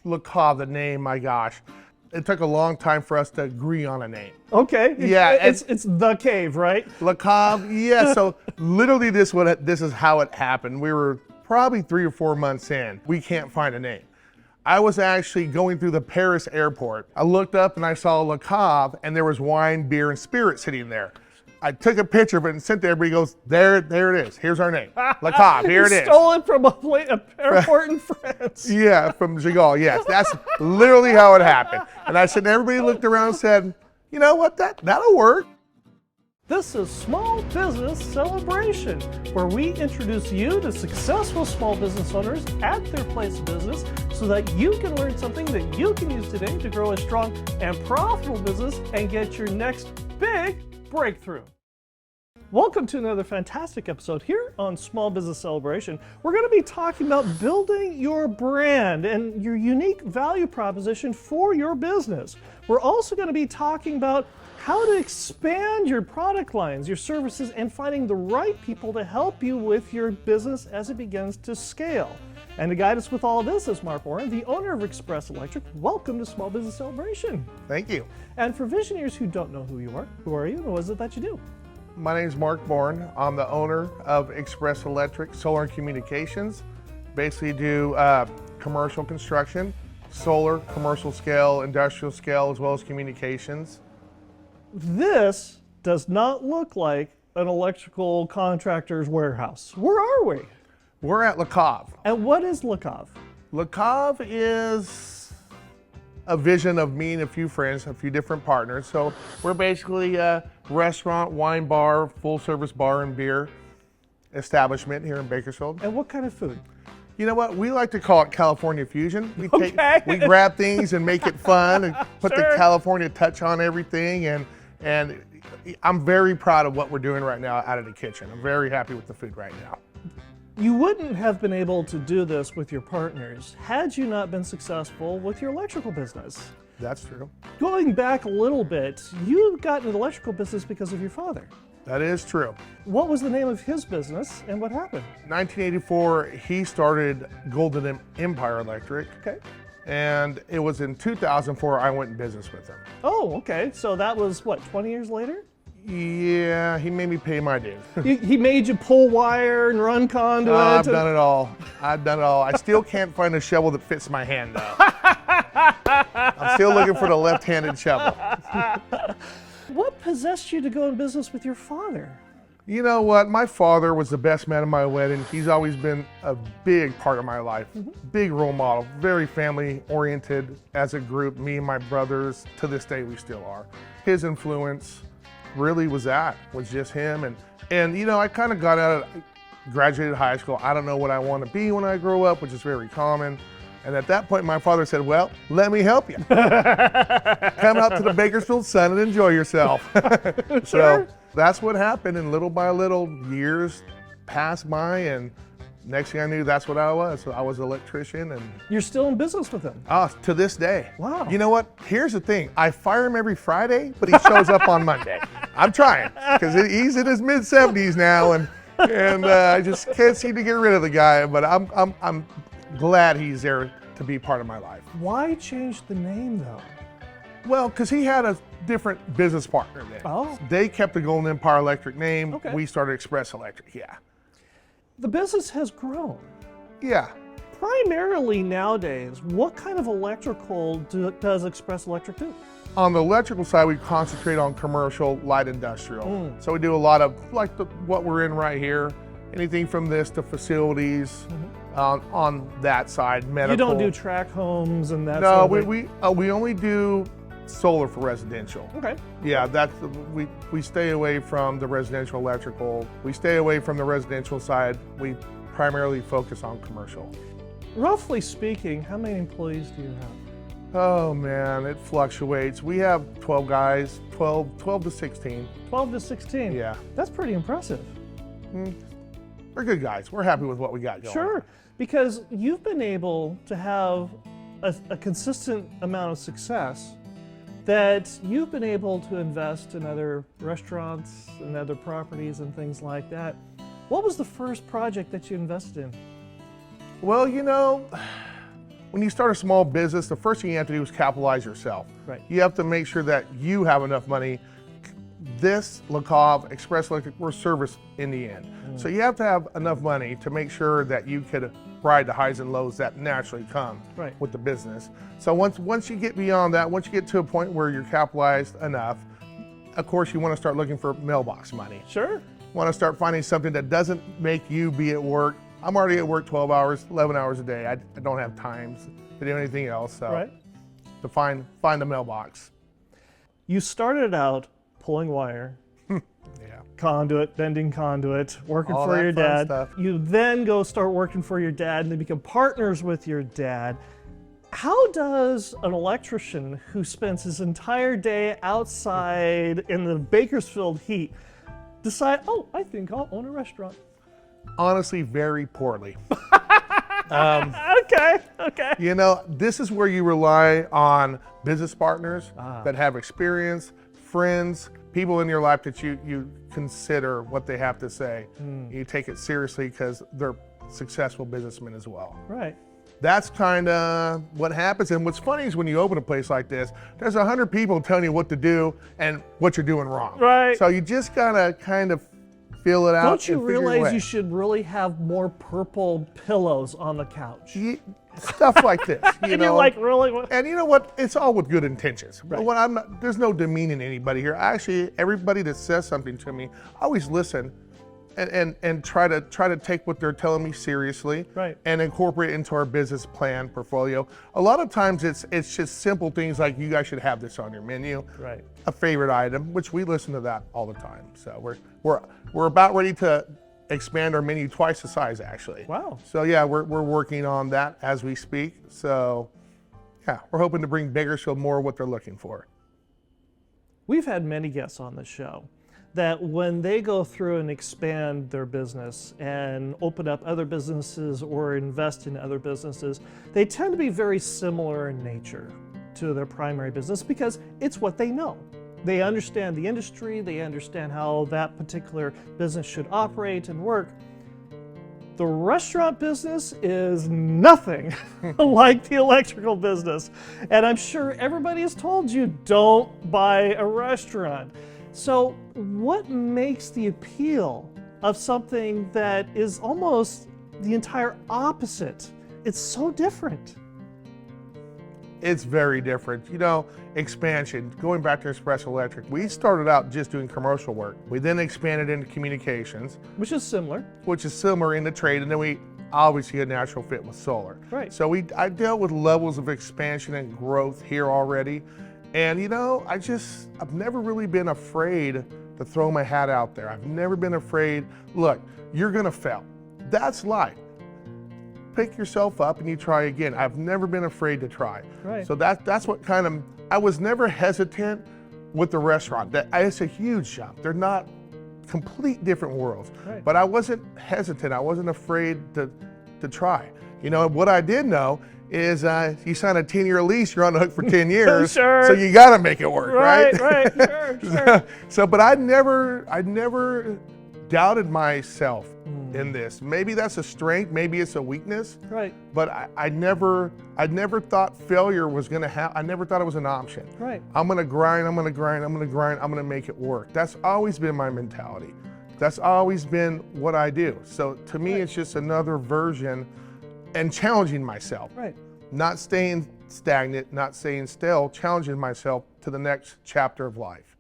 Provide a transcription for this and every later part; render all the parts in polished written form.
Le Cave, the name, my gosh. It took a long time for us to agree on a name. Okay. Yeah, It's the Cave, right? Le Cave, yeah, so literally this is how it happened. We were probably 3 or 4 months in. We can't find a name. I was actually going through the Paris airport. I looked up and I saw Le Cave, and there was wine, beer, and spirit sitting there. I took a picture of it and sent it to everybody. Goes, there it is. Here's our name. Le Cave, here it is. Stole it from a airport in France. Yeah, from Giggle, yes. That's literally how it happened. And I said, everybody looked around and said, you know what, that'll work. This is Small Business Celebration, where we introduce you to successful small business owners at their place of business so that you can learn something that you can use today to grow a strong and profitable business and get your next big breakthrough. Welcome to another fantastic episode here on Small Business Celebration. We're going to be talking about building your brand and your unique value proposition for your business. We're also going to be talking about how to expand your product lines, your services, and finding the right people to help you with your business as it begins to scale. And to guide us with all of this is Mark Boren, the owner of Express Electric. Welcome to Small Business Celebration. Thank you. And for Visioneers who don't know who you are you and what is it that you do? My name is Mark Boren. I'm the owner of Express Electric Solar and Communications. Basically do commercial construction, solar, commercial scale, industrial scale, as well as communications. This does not look like an electrical contractor's warehouse. Where are we? We're at Le Cave. And what is Le Cave? Le Cave is a vision of me and a few friends, a few different partners. So we're basically a restaurant, wine bar, full service bar and beer establishment here in Bakersfield. And what kind of food? You know what? We like to call it California fusion. We Okay. grab things and make it fun and put Sure. the California touch on everything. And I'm very proud of what we're doing right now out of the kitchen. I'm very happy with the food right now. You wouldn't have been able to do this with your partners had you not been successful with your electrical business. That's true. Going back a little bit, you got into the electrical business because of your father. That is true. What was the name of his business and what happened? 1984, he started Golden Empire Electric. Okay. And it was in 2004 I went in business with him. Oh, okay. So that was what, 20 years later? Yeah, he made me pay my dues. He made you pull wire and run conduit. I've done it all. I still can't find a shovel that fits my hand though. I'm still looking for the left-handed shovel. What possessed you to go in business with your father? You know what? My father was the best man at my wedding. He's always been a big part of my life. Big role model, very family oriented as a group. Me and my brothers, to this day we still are. His influence really was just him. And you know, I kind of got out of, graduated high school. I don't know what I want to be when I grow up, which is very common. And at that point, my father said, well, let me help you. Come out to the Bakersfield sun and enjoy yourself. Sure. So that's what happened, and little by little, years passed by, and next thing I knew, that's what I was. So I was an electrician, and You're still in business with him? to this day. Wow. You know what? Here's the thing. I fire him every Friday, but he shows up on Monday. I'm trying, because he's in his mid-70s now, and I just can't seem to get rid of the guy, but I'm glad he's there to be part of my life. Why change the name though? Well, because he had a different business partner then. Oh. They kept the Golden Empire Electric name. Okay. We started Express Electric, yeah. The business has grown. Yeah. Primarily nowadays, what kind of electrical does Express Electric do? On the electrical side, we concentrate on commercial, light industrial. So we do a lot of, like what we're in right here, anything from this to facilities on that side, medical. You don't do track homes and that No, sort of thing? we only do solar for residential. Okay. Yeah, we stay away from the residential electrical. We stay away from the residential side. We primarily focus on commercial. Roughly speaking, how many employees do you have? Oh man, it fluctuates. We have 12 guys, 12 to 16. 12 to 16? Yeah. That's pretty impressive. We're good guys. We're happy with what we got going. Sure, because you've been able to have a consistent amount of success that you've been able to invest in other restaurants and other properties and things like that. What was the first project that you invested in? Well, you know, when you start a small business, the first thing you have to do is capitalize yourself. Right. You have to make sure that you have enough money. This, Le Cave, Express Electric, we're service in the end. So you have to have enough money to make sure that you could ride the highs and lows that naturally come with the business. So once you get beyond that, once you get to a point where you're capitalized enough, of course you want to start looking for mailbox money. Sure. Want to start finding something that doesn't make you be at work. I'm already at work 12 hours, 11 hours a day. I don't have time to do anything else. So to find the mailbox. You started out pulling wire, conduit, bending conduit, working All for that your fun dad. stuff. You then go start working for your dad and then become partners with your dad. How does an electrician who spends his entire day outside in the Bakersfield heat decide, oh, I think I'll own a restaurant? Honestly, very poorly. Okay. You know, this is where you rely on business partners that have experience, friends, people in your life that you consider what they have to say. You take it seriously because they're successful businessmen as well. Right. That's kind of what happens. And what's funny is when you open a place like this, there's 100 people telling you what to do and what you're doing wrong. Right. So you just gotta kind of feel it out. Don't you and figure your realize way. you should really have more purple pillows on the couch? Stuff like this, you And know. you're like, really? And you know what? It's all with good intentions. Right. What there's no demeaning anybody here. Actually, everybody that says something to me, I always listen and try to take what they're telling me seriously. Right. And incorporate it into our business plan portfolio. A lot of times it's just simple things like you guys should have this on your menu. Right. A favorite item, which we listen to that all the time. So we're about ready to expand our menu twice the size, actually. Wow. So yeah, we're working on that as we speak. So yeah, we're hoping to bring Bakersfield more of what they're looking for. We've had many guests on the show that when they go through and expand their business and open up other businesses or invest in other businesses, they tend to be very similar in nature to their primary business because it's what they know. They understand the industry, they understand how that particular business should operate and work. The restaurant business is nothing like the electrical business. And I'm sure everybody has told you, don't buy a restaurant. So what makes the appeal of something that is almost the entire opposite? It's so different. It's very different. You know, expansion, going back to Express Electric, we started out just doing commercial work. We then expanded into communications, Which is similar. which is similar in the trade, and then we obviously a natural fit with solar. Right. So I dealt with levels of expansion and growth here already. And you know, I've never really been afraid to throw my hat out there. I've never been afraid, look, you're gonna fail. That's life. Pick yourself up and you try again. I've never been afraid to try. Right. So that's what kind of, I was never hesitant with the restaurant. It's a huge jump. They're not complete different worlds. Right. But I wasn't hesitant. I wasn't afraid to try. You know, what I did know is you sign a 10-year lease, you're on the hook for 10 years. Sure. So you gotta make it work, right? Right, sure. So, but I never doubted myself in this. Maybe that's a strength, maybe it's a weakness. Right. But I never thought failure was gonna happen. I never thought it was an option. Right. I'm gonna grind, I'm gonna make it work. That's always been my mentality. That's always been what I do. So to me, it's just another version and challenging myself. Right. Not staying stagnant, not staying still, challenging myself to the next chapter of life.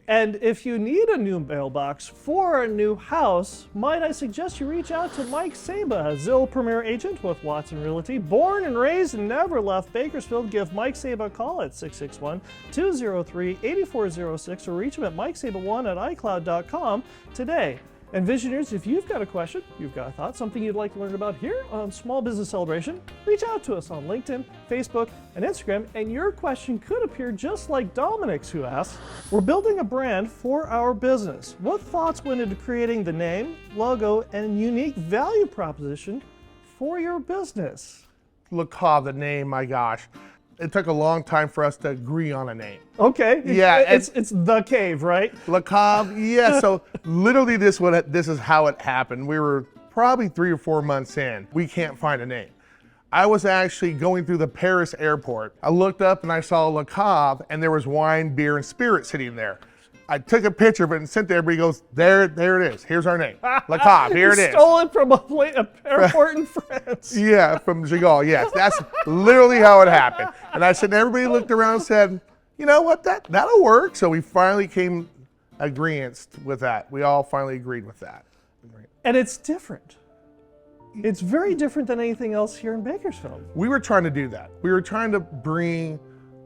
And if you need a new mailbox for a new house, might I suggest you reach out to Mike Saba, a Zillow Premier agent with Watson Realty. Born and raised and never left Bakersfield, give Mike Saba a call at 661-203-8406 or reach him at mikesaba1@icloud.com today. And Visioneers, if you've got a question, you've got a thought, something you'd like to learn about here on Small Business Celebration, reach out to us on LinkedIn, Facebook, and Instagram, and your question could appear just like Dominic's, who asks, we're building a brand for our business. What thoughts went into creating the name, logo, and unique value proposition for your business? Le Cave, the name, my gosh. It took a long time for us to agree on a name. Okay. Yeah, It's The Cave, right? Le Cave, yeah, so literally this is how it happened. We were probably 3 or 4 months in. We can't find a name. I was actually going through the Paris airport. I looked up and I saw Le Cave, and there was wine, beer, and spirit sitting there. I took a picture of it and sent it to everybody. Goes, there it is. Here's our name, Le Cave. Here it is. Stole it from a airport in France. Yeah, from Giggle. Yes, that's literally how it happened. And I said, everybody looked around and said, you know what, that'll work. So we finally came agreement with that. We all finally agreed with that. And it's different. It's very different than anything else here in Bakersfield. We were trying to do that. We were trying to bring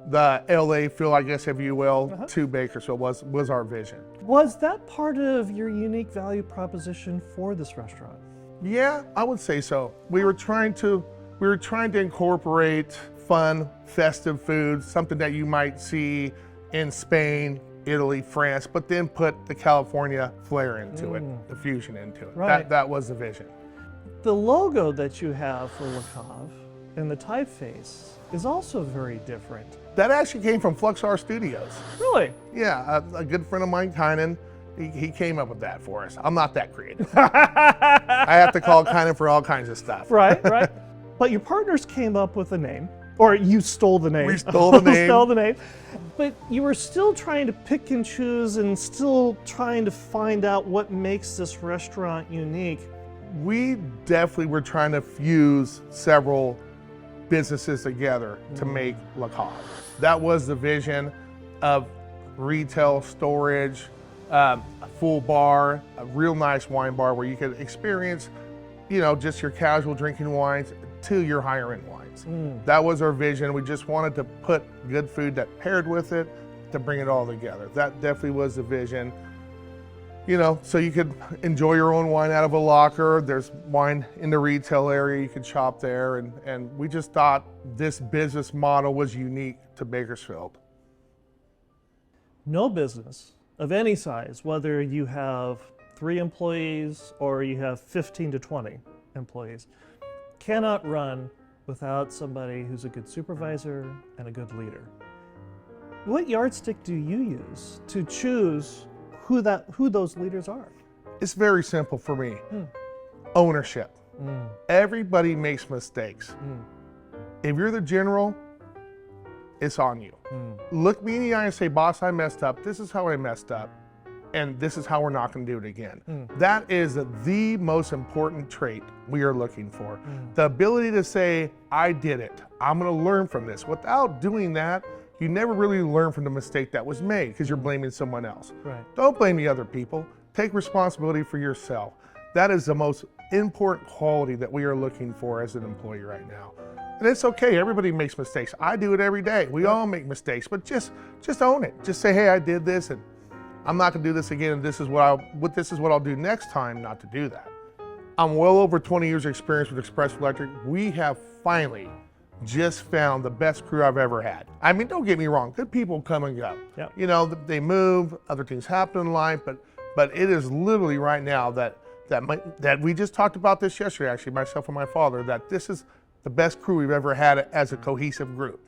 the LA feel, I guess, if you will, to Bakersfield was our vision. Was that part of your unique value proposition for this restaurant? Yeah, I would say so. We were trying to incorporate fun, festive food, something that you might see in Spain, Italy, France, but then put the California flair into it, the fusion into it. Right. That was the vision. The logo that you have for Le Cave and the typeface is also very different. That actually came from Fluxar Studios. Really? Yeah, a good friend of mine, Kynan, he came up with that for us. I'm not that creative. I have to call Kynan for all kinds of stuff. Right. But your partners came up with a name, or you stole the name. We stole the name. Stole the name. But you were still trying to pick and choose and still trying to find out what makes this restaurant unique. We definitely were trying to fuse several businesses together to make Le Cave. That was the vision of retail storage, a full bar, a real nice wine bar where you could experience, just your casual drinking wines to your higher end wines. That was our vision. We just wanted to put good food that paired with it to bring it all together. That definitely was the vision. So you could enjoy your own wine out of a locker. There's wine in the retail area. You could shop there. And we just thought this business model was unique to Bakersfield. No business of any size, whether you have 3 employees or you have 15 to 20 employees, cannot run without somebody who's a good supervisor and a good leader. What yardstick do you use to choose who those leaders are? It's very simple for me. Ownership. Everybody makes mistakes. If you're the general, it's on you. Look me in the eye and say, boss, I messed up. This is how I messed up. And this is how we're not going to do it again. That is the most important trait we are looking for. The ability to say, I did it. I'm going to learn from this. Without doing that, you never really learn from the mistake that was made because you're blaming someone else. Right. Don't blame the other people. Take responsibility for yourself. That is the most important quality that we are looking for as an employee right now. And it's okay, everybody makes mistakes. I do it every day. We all make mistakes, but just own it. Just say, hey, I did this and I'm not gonna do this again, and this is what I'll do next time not to do that. I'm well over 20 years of experience with Express Electric. We have finally just found the best crew I've ever had. I mean, don't get me wrong, good people come and go. Yep. They move, other things happen in life, but it is literally right now that we just talked about this yesterday, actually, myself and my father, that this is the best crew we've ever had as a cohesive group.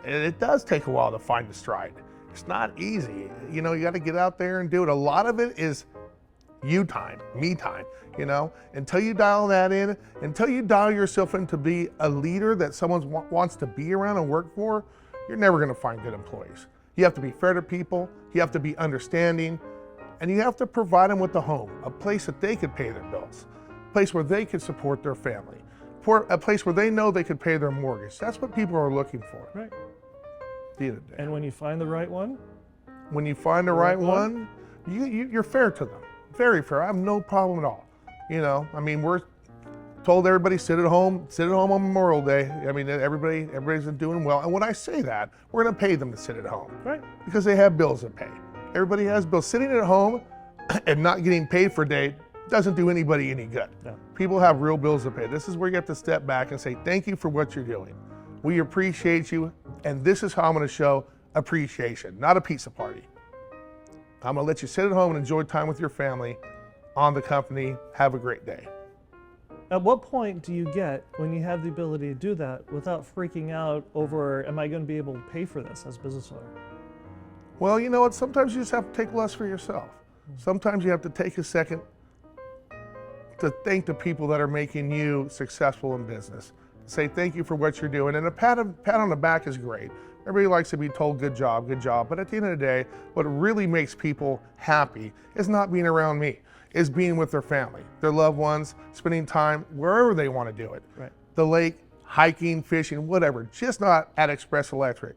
It does take a while to find the stride. It's not easy. You got to get out there and do it. A lot of it is you time, me time, until you dial that in, until you dial yourself in to be a leader that someone wants to be around and work for, you're never going to find good employees. You have to be fair to people, you have to be understanding, and you have to provide them with a home, a place that they could pay their bills, a place where they could support their family, a place where they know they could pay their mortgage. That's what people are looking for. Right. And And when you find the right one? when you find the right one, you're fair to them. Very fair. I have no problem at all. I mean, we're told everybody sit at home on Memorial Day. I mean, everybody's doing well. And when I say that, we're going to pay them to sit at home. Right. Because they have bills to pay. Everybody has bills. Sitting at home and not getting paid for a day doesn't do anybody any good. No. People have real bills to pay. This is where you have to step back and say, thank you for what you're doing. We appreciate you, and this is how I'm going to show appreciation, not a pizza party. I'm going to let you sit at home and enjoy time with your family on the company. Have a great day. At what point do you get when you have the ability to do that without freaking out over, am I going to be able to pay for this as a business owner? Well, you know what? Sometimes you just have to take less for yourself. Sometimes you have to take a second to thank the people that are making you successful in business. say thank you for what you're doing. And a pat on the back is great. Everybody likes to be told good job. But at the end of the day, what really makes people happy is not being around me, is being with their family, their loved ones, spending time wherever they want to do it. Right. The lake, hiking, fishing, whatever, just not at Express Electric.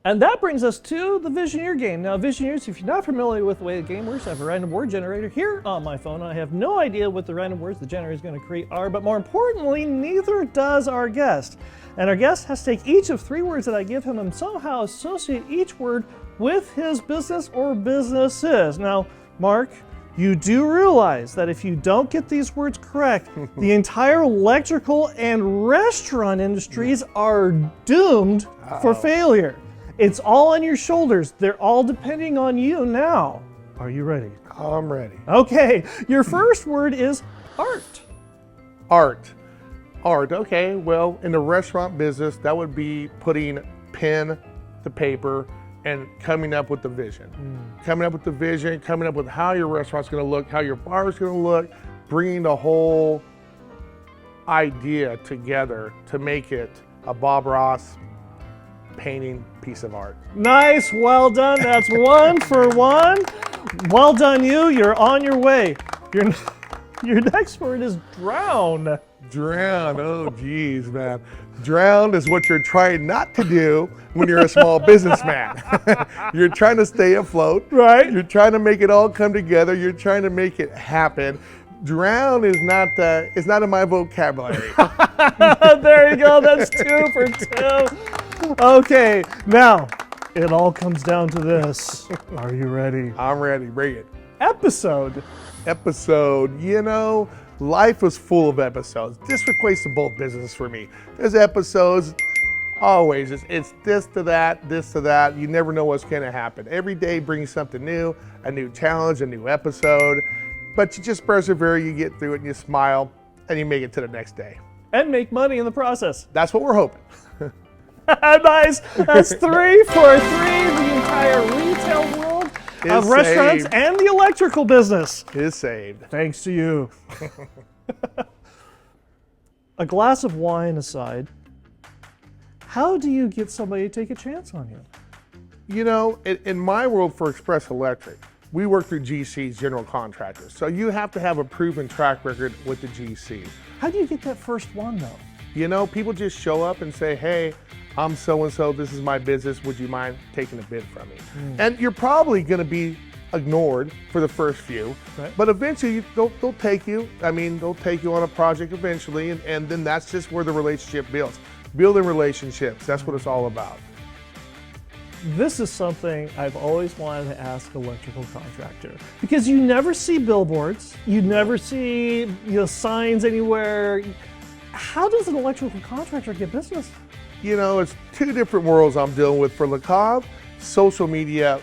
And that brings us to the Visioneer game. Now, Visioneers, if you're not familiar with the way the game works, I have a random word generator here on my phone. I have no idea what the random words the generator is going to create are, but more importantly, neither does our guest. And our guest has to take each of 3 words that I give him and somehow associate each word with his business or businesses. Now, Mark, you do realize that if you don't get these words correct, the entire electrical and restaurant industries are doomed for failure. It's all on your shoulders. They're all depending on you now. Are you ready? I'm ready. Okay, your first word is art. Art. Okay, well, in the restaurant business, that would be putting pen to paper and coming up with the vision. Coming up with the vision, coming up with how your restaurant's gonna look, how your bar is gonna look, bringing the whole idea together to make it a Bob Ross painting piece of art. Nice, well done. That's 1 for 1. Well done, you. You're on your way. Your next word is drown. Drown, oh geez, man. Drown is what you're trying not to do when you're a small businessman. You're trying to stay afloat. Right. You're trying to make it all come together. You're trying to make it happen. Drown is it's not in my vocabulary. There you go. That's 2 for 2. Okay, now it all comes down to this. Are you ready? I'm ready, bring it. Episode. You know, life is full of episodes. This equates to both businesses for me. There's episodes, always, it's this to that. You never know what's gonna happen. Every day brings something new, a new challenge, a new episode. But you just persevere, you get through it, and you smile, and you make it to the next day. And make money in the process. That's what we're hoping. Nice. That's 3 for 3. The entire retail world of restaurants and the electrical business is saved. Thanks to you. A glass of wine aside, how do you get somebody to take a chance on you? You know, in my world for Express Electric, we work through GCs, general contractors. So you have to have a proven track record with the GCs. How do you get that first one, though? You know, people just show up and say, hey, I'm so-and-so, this is my business, would you mind taking a bid from me? And you're probably gonna be ignored for the first few, right, but eventually they'll take you. I mean, they'll take you on a project eventually, and then that's just where the relationship builds. Building relationships, that's what it's all about. This is something I've always wanted to ask an electrical contractor, because you never see billboards, you never see signs anywhere. How does an electrical contractor get business? You know, it's 2 different worlds I'm dealing with for Le Cave. Social media.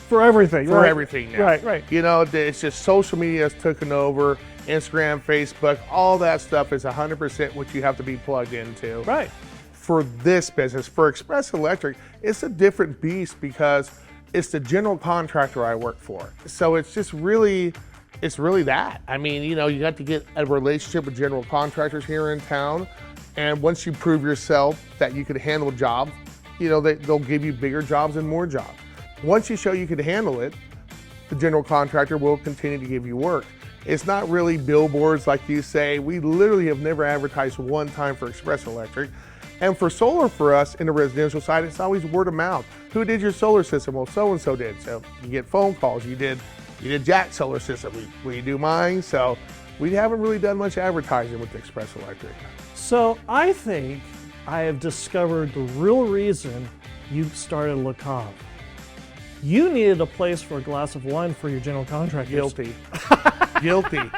For everything. For everything now. Right. You know, it's just social media has taken over. Instagram, Facebook, all that stuff is 100% what you have to be plugged into. Right. For this business, for Express Electric, it's a different beast because it's the general contractor I work for. So it's just really, it's really that. I mean, you know, you have to get a relationship with general contractors here in town. And once you prove yourself that you can handle jobs, you know, they'll give you bigger jobs and more jobs. Once you show you can handle it, the general contractor will continue to give you work. It's not really billboards like you say. We literally have never advertised one time for Express Electric. And for solar for us in the residential side, it's always word of mouth. Who did your solar system? Well, so-and-so did. So you get phone calls. You did Jack's solar system. Will you do mine? So we haven't really done much advertising with Express Electric. So I think I have discovered the real reason you started Le Cave. You needed a place for a glass of wine for your general contractors. Guilty. Guilty.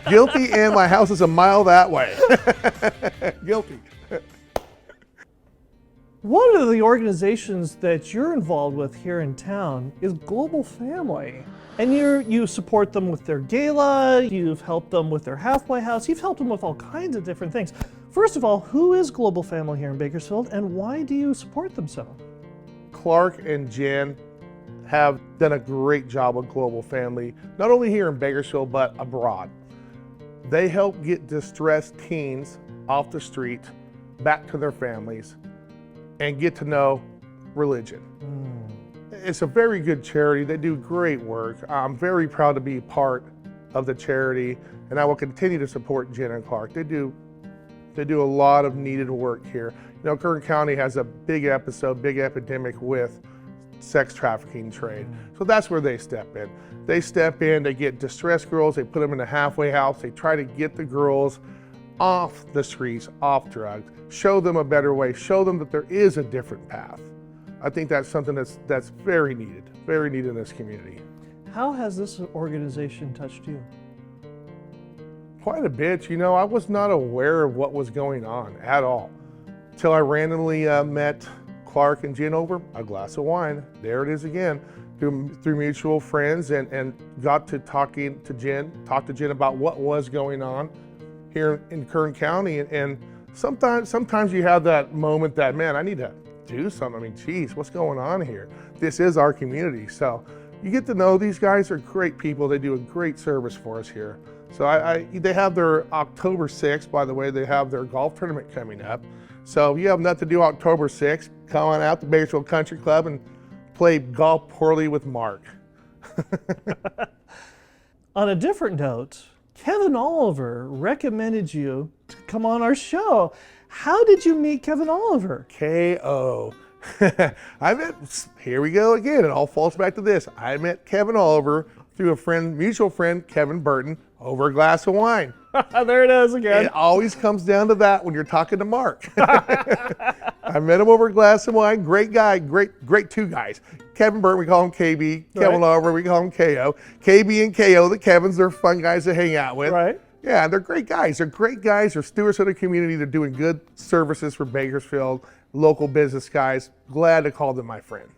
Guilty, and my house is a mile that way. Guilty. One of the organizations that you're involved with here in town is Global Family. And you support them with their gala, you've helped them with their halfway house, you've helped them with all kinds of different things. First of all, who is Global Family here in Bakersfield, and why do you support them so? Clark and Jen have done a great job with Global Family, not only here in Bakersfield, but abroad. They help get distressed teens off the street, back to their families, and get to know religion. It's a very good charity. They do great work. I'm very proud to be part of the charity, and I will continue to support Jen and Clark. They do a lot of needed work here. You know, Kern County has a big epidemic with sex trafficking trade. So that's where they step in. They step in, they get distressed girls, they put them in a halfway house, they try to get the girls off the streets, off drugs, show them a better way, show them that there is a different path. I think that's something that's very needed in this community. How has this organization touched you? Quite a bit. You know, I was not aware of what was going on at all till I randomly met Clark and Jen over a glass of wine. There it is again, through mutual friends, and got to talk to Jen about what was going on here in Kern County. And sometimes you have that moment that, man, I need to do something. I mean, geez, what's going on here? This is our community. So you get to know these guys are great people. They do a great service for us here. So they have their October 6th, by the way, they have their golf tournament coming up. So if you have nothing to do October 6th, come on out to Bakersfield Country Club and play golf poorly with Mark. On a different note, Kevin Oliver recommended you to come on our show. How did you meet Kevin Oliver? KO. Here we go again, it all falls back to this. I met Kevin Oliver through a mutual friend, Kevin Burton, over a glass of wine. There it is again. It always comes down to that when you're talking to Mark. I met him over a glass of wine. Great guy, great two guys. Kevin Burton, we call him KB. Kevin Oliver, we call him KO. KB and KO, the Kevins, they're fun guys to hang out with. Right. Yeah, they're great guys. They're great guys. They're stewards of the community. They're doing good services for Bakersfield, local business guys. Glad to call them my friend.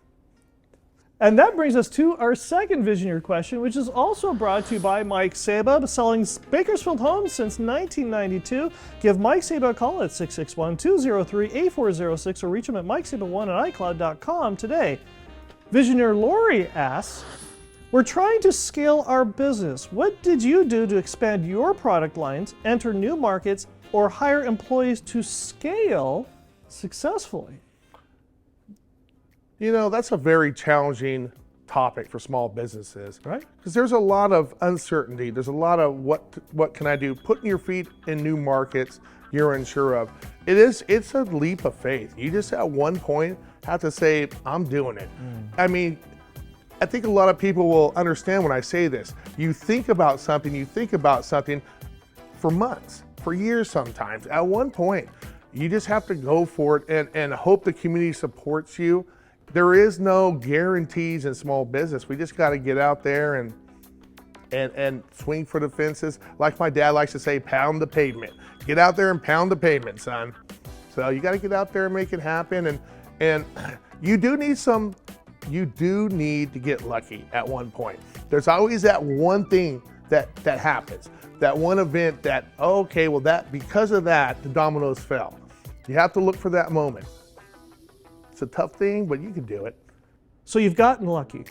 And that brings us to our second Visioneer question, which is also brought to you by Mike Saba, selling Bakersfield homes since 1992. Give Mike Saba a call at 661-203-8406 or reach him at mikesaba1 at icloud.com today. Visioneer Lori asks, we're trying to scale our business. What did you do to expand your product lines, enter new markets, or hire employees to scale successfully? You know, that's a very challenging topic for small businesses, right? Because there's a lot of uncertainty. There's a lot of what can I do? Putting your feet in new markets you're unsure of. It's a leap of faith. You just at one point have to say, I'm doing it. I mean, I think a lot of people will understand when I say this. You think about something for months, for years sometimes. At one point, you just have to go for it and hope the community supports you. There is no guarantees in small business. We just got to get out there and swing for the fences. Like my dad likes to say, pound the pavement. Get out there and pound the pavement, son. So you got to get out there and make it happen. And you do need to get lucky at one point. There's always that one thing that happens, that one event that, okay, well, because of that, the dominoes fell. You have to look for that moment. It's a tough thing, but you can do it. So you've gotten lucky.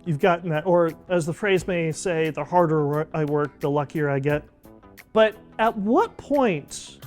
You've gotten that, or as the phrase may say, the harder I work, the luckier I get. But at what point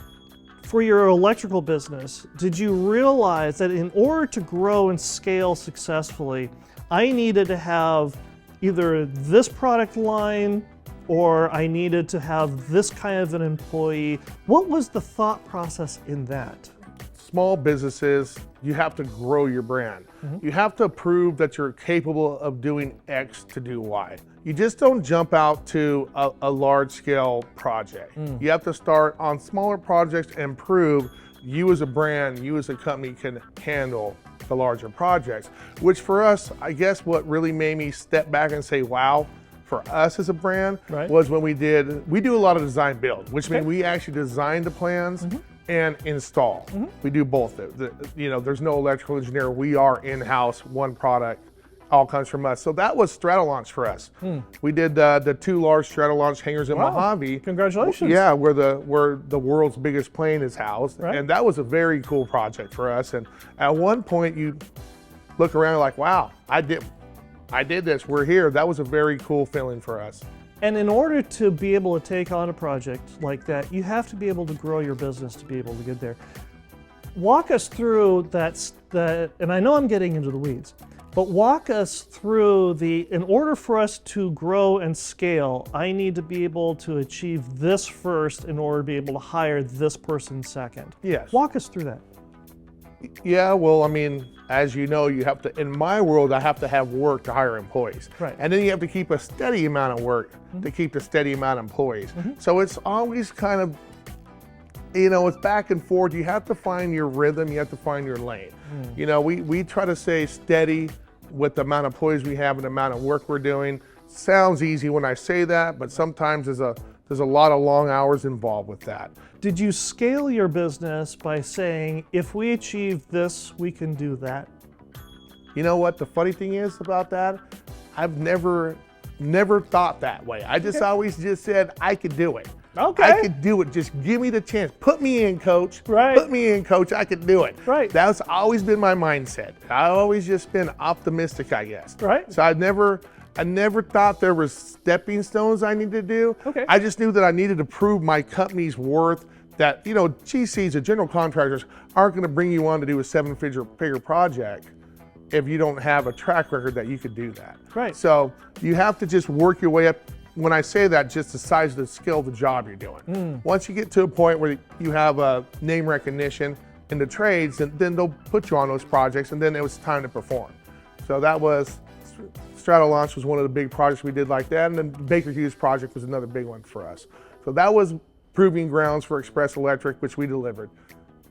for your electrical business did you realize that in order to grow and scale successfully, I needed to have either this product line or I needed to have this kind of an employee? What was the thought process in that? Small businesses, you have to grow your brand. You have to prove that you're capable of doing X to do Y. You just don't jump out to a large scale project. You have to start on smaller projects and prove you as a brand, you as a company can handle the larger projects, which for us, I guess what really made me step back and say, wow, for us as a brand was when we do a lot of design build, which means we actually design the plans and install. We do both. There's no electrical engineer. We are in-house, one product, all comes from us. So that was Stratolaunch for us. We did the two large Stratolaunch hangars in Mojave. Congratulations. Yeah, where the world's biggest plane is housed. And that was a very cool project for us. And at one point you look around like, wow, I did this, we're here. That was a very cool feeling for us. And in order to be able to take on a project like that, you have to be able to grow your business to be able to get there. Walk us through that, and I know I'm getting into the weeds, but walk us through in order for us to grow and scale, I need to be able to achieve this first in order to be able to hire this person second. Yes. Walk us through that. Yeah, well, I mean, as you know, you have to, in my world, I have to have work to hire employees. Right. And then you have to keep a steady amount of work to keep a steady amount of employees. So it's always kind of, it's back and forth. You have to find your rhythm. You have to find your lane. We try to stay steady with the amount of employees we have and the amount of work we're doing. Sounds easy when I say that, but sometimes there's a lot of long hours involved with that. Did you scale your business by saying, if we achieve this, we can do that? You know what the funny thing is about that? I've never thought that way. I just always just said I could do it. Okay. I could do it. Just give me the chance. Put me in, coach. Right. Put me in, coach. I could do it. Right. That's always been my mindset. I've always just been optimistic, I guess. Right. So I never thought there was stepping stones I needed to do. Okay. I just knew that I needed to prove my company's worth, that, GCs, the general contractors, aren't going to bring you on to do a seven-figure project if you don't have a track record that you could do that. Right. So you have to just work your way up. When I say that, just the size of the skill of the job you're doing. Once you get to a point where you have a name recognition in the trades, then they'll put you on those projects, and then it was time to perform. So that was, Strato Launch was one of the big projects we did like that, and then the Baker Hughes project was another big one for us. So that was proving grounds for Express Electric, which we delivered.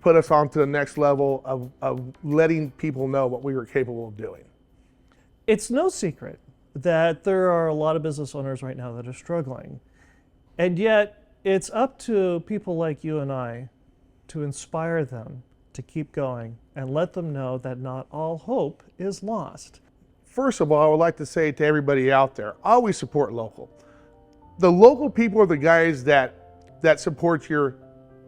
Put us on to the next level of letting people know what we were capable of doing. It's no secret that there are a lot of business owners right now that are struggling. And yet, it's up to people like you and I to inspire them to keep going and let them know that not all hope is lost. First of all, I would like to say to everybody out there, always support local. The local people are the guys that support your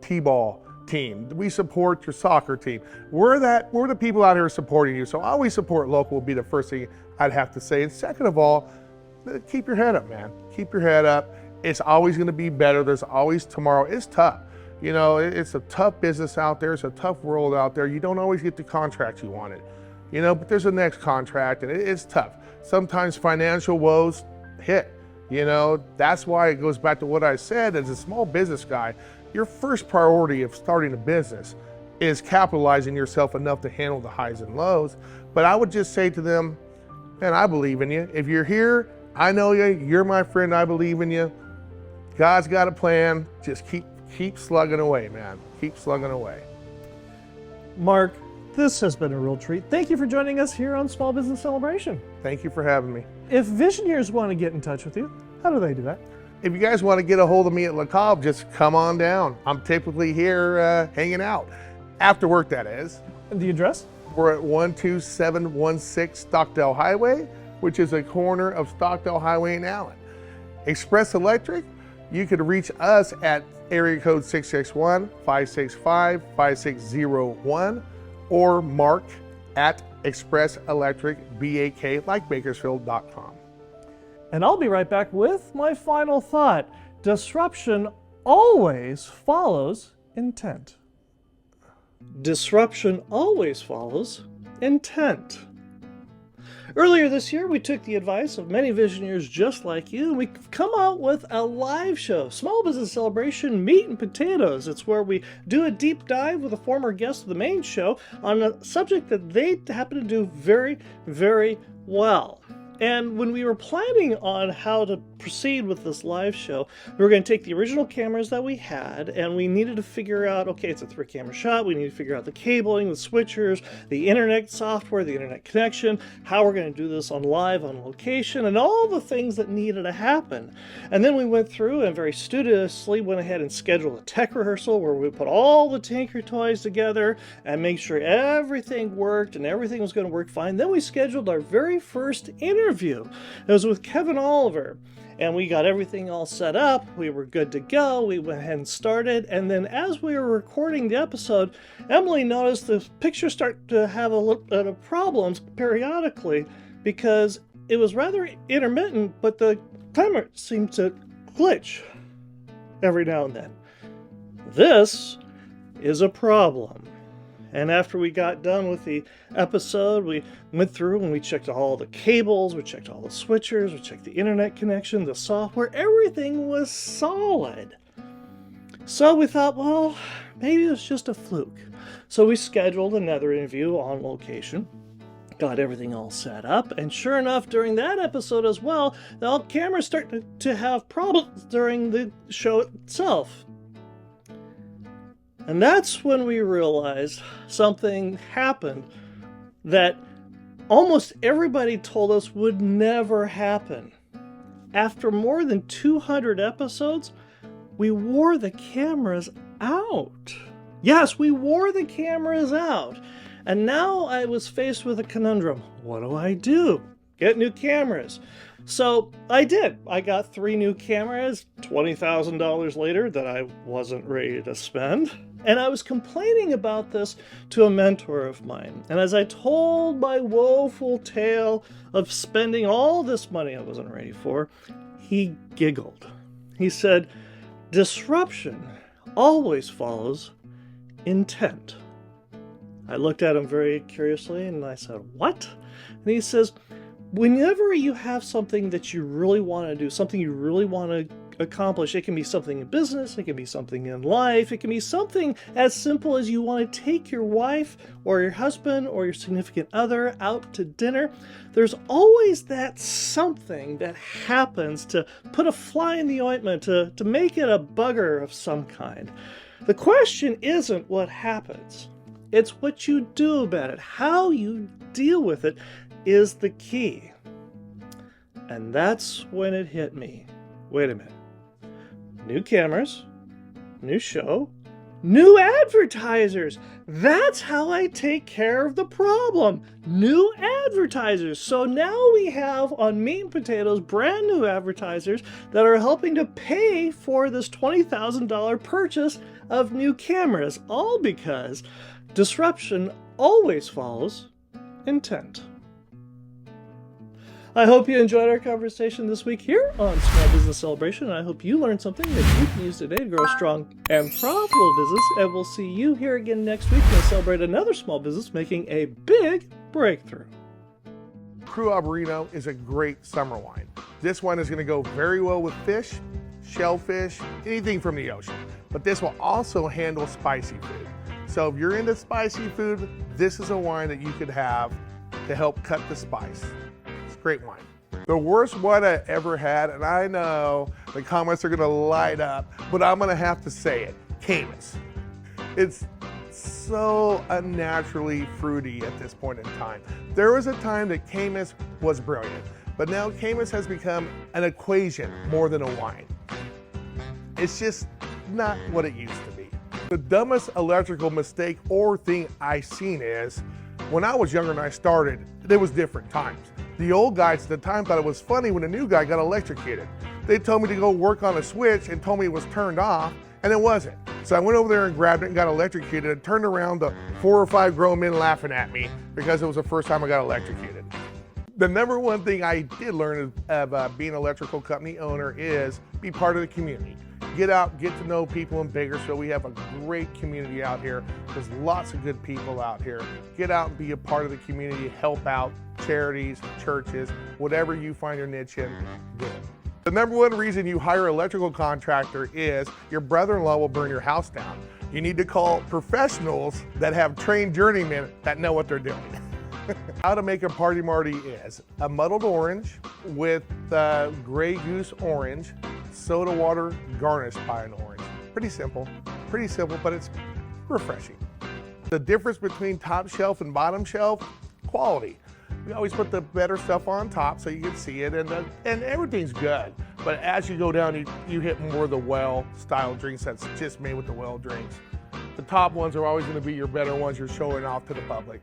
T-ball team. We support your soccer team. We're the people out here supporting you. So always support local would be the first thing I'd have to say. And second of all, keep your head up, man. Keep your head up. It's always going to be better. There's always tomorrow. It's tough. It's a tough business out there. It's a tough world out there. You don't always get the contracts you wanted, but there's a next contract, and it's tough. Sometimes financial woes hit. That's why it goes back to what I said. As a small business guy, your first priority of starting a business is capitalizing yourself enough to handle the highs and lows. But I would just say to them, man, I believe in you. If you're here, I know you. You're my friend. I believe in you. God's got a plan. Just keep slugging away, man. Keep slugging away. Mark, this has been a real treat. Thank you for joining us here on Small Business Celebration. Thank you for having me. If Visioneers want to get in touch with you, how do they do that? If you guys want to get a hold of me at Le Cave, just come on down. I'm typically here hanging out. After work, that is. And the address? We're at 12716 Stockdale Highway, which is a corner of Stockdale Highway and Allen. Express Electric, you could reach us at area code 661-565-5601 or Mark at expresselectricbak like Bakersfield.com. And I'll be right back with my final thought. Disruption always follows intent. Disruption always follows intent. Earlier this year, we took the advice of many Visioneers just like you, and we've come out with a live show, Small Business Celebration Meat and Potatoes. It's where we do a deep dive with a former guest of the main show on a subject that they happen to do very, very well. And when we were planning on how to proceed with this live show, we were going to take the original cameras that we had, and we needed to figure out, okay, it's a 3-camera shot, we need to figure out the cabling, the switchers, the internet software, the internet connection, how we're going to do this on live, on location, and all the things that needed to happen. And then we went through and very studiously went ahead and scheduled a tech rehearsal where we put all the Tinker toys together and make sure everything worked and everything was going to work fine. Then we scheduled our very first interview. It was with Kevin Oliver, and we got everything all set up. We were good to go. We went ahead and started, and then as we were recording the episode, Emily noticed the picture start to have a little bit of problems periodically because it was rather intermittent, but the timer seemed to glitch every now and then. This is a problem. And after we got done with the episode, we went through and we checked all the cables, we checked all the switchers, we checked the internet connection, the software, everything was solid. So we thought, well, maybe it was just a fluke. So we scheduled another interview on location, got everything all set up, and sure enough, during that episode as well, the cameras started to have problems during the show itself. And that's when we realized something happened that almost everybody told us would never happen. After more than 200 episodes, we wore the cameras out. Yes, we wore the cameras out. And now I was faced with a conundrum. What do I do? Get new cameras. So I did. I got 3 new cameras, $20,000 later that I wasn't ready to spend. And I was complaining about this to a mentor of mine. And as I told my woeful tale of spending all this money I wasn't ready for, he giggled. He said, "Disruption always follows intent." I looked at him very curiously and I said, "What?" And he says, whenever you have something that you really want to do, something you really want to accomplish, it can be something in business, it can be something in life, it can be something as simple as you want to take your wife or your husband or your significant other out to dinner, there's always that something that happens to put a fly in the ointment, to make it a bugger of some kind. The question isn't what happens. It's what you do about it. How you deal with it is the key. And that's when it hit me. Wait a minute. New cameras, new show, new advertisers. That's how I take care of the problem. New advertisers. So now we have on Meat and Potatoes brand new advertisers that are helping to pay for this $20,000 purchase of new cameras. All because disruption always follows intent. I hope you enjoyed our conversation this week here on Small Business Celebration. I hope you learned something that you can use today to grow a strong and profitable business. And we'll see you here again next week to celebrate another small business making a big breakthrough. Cru Albarino is a great summer wine. This wine is going to go very well with fish, shellfish, anything from the ocean. But this will also handle spicy food. So if you're into spicy food, this is a wine that you could have to help cut the spice. Great wine. The worst wine I ever had, and I know the comments are gonna light up, but I'm gonna have to say it, Caymus. It's so unnaturally fruity at this point in time. There was a time that Caymus was brilliant, but now Caymus has become an equation more than a wine. It's just not what it used to be. The dumbest electrical mistake or thing I seen is, when I was younger and I started, there was different times. The old guys at the time thought it was funny when a new guy got electrocuted. They told me to go work on a switch and told me it was turned off, and it wasn't. So I went over there and grabbed it and got electrocuted and turned around to 4 or 5 grown men laughing at me because it was the first time I got electrocuted. The number one thing I did learn of being an electrical company owner is be part of the community. Get out, get to know people in Bakersfield. We have a great community out here. There's lots of good people out here. Get out and be a part of the community, help out charities, churches, whatever you find your niche in, do it. The number one reason you hire an electrical contractor is your brother-in-law will burn your house down. You need to call professionals that have trained journeymen that know what they're doing. How to make a party marty is a muddled orange with Grey Goose orange, soda water garnished by an orange. Pretty simple, but it's refreshing. The difference between top shelf and bottom shelf, quality. We always put the better stuff on top so you can see it, and everything's good. But as you go down, you hit more of the well-style drinks that's just made with the well drinks. The top ones are always going to be your better ones you're showing off to the public.